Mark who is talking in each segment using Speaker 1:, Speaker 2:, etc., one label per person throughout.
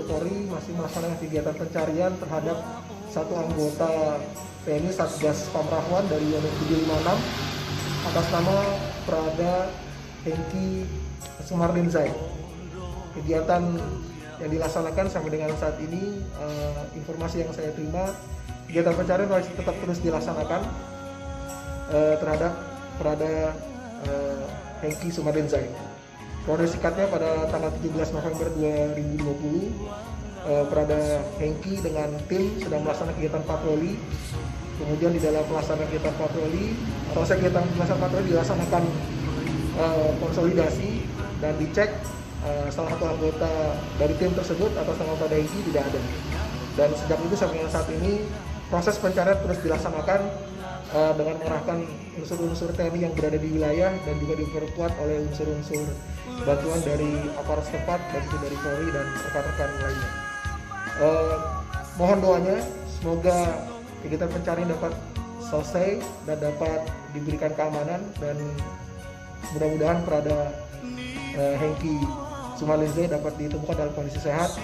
Speaker 1: Polri masih melaksanakan kegiatan pencarian terhadap satu anggota TNI Satgas Pamrahwan dari unit 756 atas nama Prada Hengki Sumarlinzai. Kegiatan yang dilaksanakan sampai dengan saat ini, informasi yang saya terima, kegiatan pencarian masih tetap terus dilaksanakan terhadap Prada Hengki Sumarlinzai. Kronologi singkatnya pada tanggal 17 November 2020, Prada Hengki dengan tim sedang melaksanakan kegiatan patroli. Kemudian di dalam pelaksanaan kegiatan patroli, kegiatan pelaksanaan patroli dilaksanakan konsolidasi dan dicek salah satu anggota dari tim tersebut atas nama Prada Hengki tidak ada. Dan sejak itu sampai saat ini proses pencarian terus dilaksanakan dengan mengerahkan unsur-unsur TNI yang berada di wilayah dan juga diperkuat oleh unsur-unsur bantuan dari aparat setempat, baik itu dari Polri dan rekan-rekan lainnya. Mohon doanya semoga kegiatan pencarian dapat selesai dan dapat diberikan keamanan, dan mudah-mudahan Prada Hengki Sumarlinzai dapat ditemukan dalam kondisi sehat,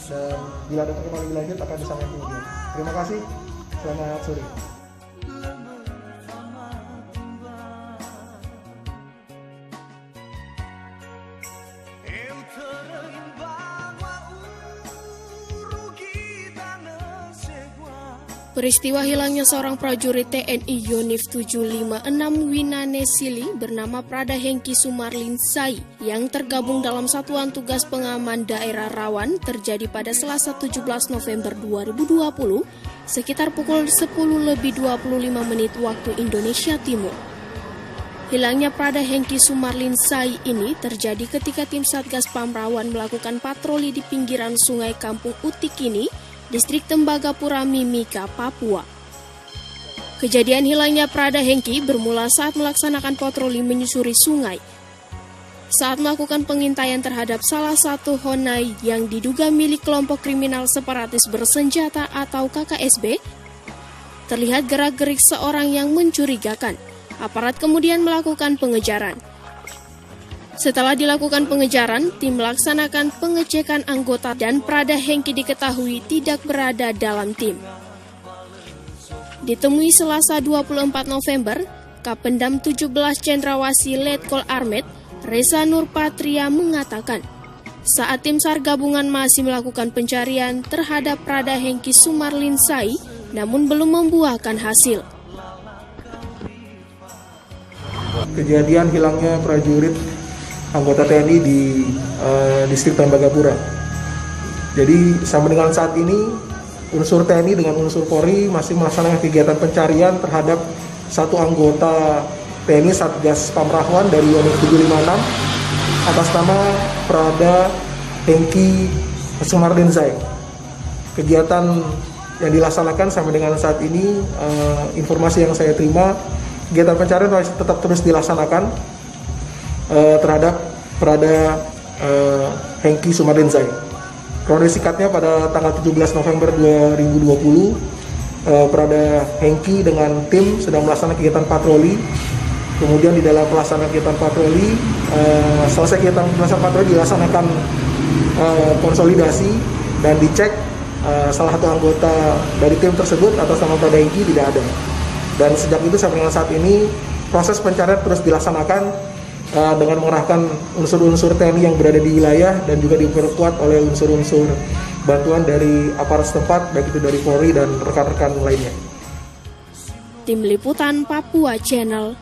Speaker 1: dan bila ada perkembangan lebih lanjut akan disampaikan kemudian. Terima kasih, selamat sore.
Speaker 2: Peristiwa hilangnya seorang prajurit TNI Yonif 756 Winanesili bernama Prada Hengki Sumarlinzai yang tergabung dalam Satuan Tugas Pengaman Daerah Rawan terjadi pada Selasa 17 November 2020 sekitar pukul 10:25 waktu Indonesia Timur. Hilangnya Prada Hengki Sumarlinzai ini terjadi ketika tim Satgas Pamrahwan melakukan patroli di pinggiran sungai Kampung Utikini, Distrik Tembagapura, Mimika, Papua. Kejadian hilangnya Prada Hengki bermula saat melaksanakan patroli menyusuri sungai. Saat melakukan pengintaian terhadap salah satu honai yang diduga milik kelompok kriminal separatis bersenjata atau KKSB, terlihat gerak-gerik seorang yang mencurigakan. Aparat kemudian melakukan pengejaran. Setelah dilakukan pengejaran, tim melaksanakan pengecekan anggota dan Prada Hengki diketahui tidak berada dalam tim. Ditemui Selasa 24 November, Kapendam 17 Cendrawasih Letkol Armet, Reza Nurpatria mengatakan, saat tim SAR gabungan masih melakukan pencarian terhadap Prada Hengki Sumarlinzai, namun belum membuahkan hasil.
Speaker 1: Kejadian hilangnya prajurit anggota TNI di Distrik Tembagapura. Jadi sampai dengan saat ini unsur TNI dengan unsur Polri masih melaksanakan kegiatan pencarian terhadap satu anggota TNI Satgas Pamrahwan dari unit 756 atas nama Prada Hengki Sumarlinzai. Kegiatan yang dilaksanakan sampai dengan saat ini, informasi yang saya terima, kegiatan pencarian masih tetap terus dilaksanakan terhadap Prada Hengki Sumarlinzai. Kronologi singkatnya pada tanggal 17 November 2020, Prada Hengki dengan tim sedang melaksanakan kegiatan patroli. Kemudian di dalam pelaksanaan kegiatan patroli, selesai kegiatan pelaksanaan patroli dilaksanakan konsolidasi dan dicek salah satu anggota dari tim tersebut atas nama Prada Hengki tidak ada. Dan sejak itu sampai dengan saat ini proses pencarian terus dilaksanakan dengan mengerahkan unsur-unsur TNI yang berada di wilayah dan juga diperkuat oleh unsur-unsur bantuan dari aparat setempat, baik itu dari Polri dan rekan-rekan lainnya.
Speaker 2: Tim Liputan Papua Channel.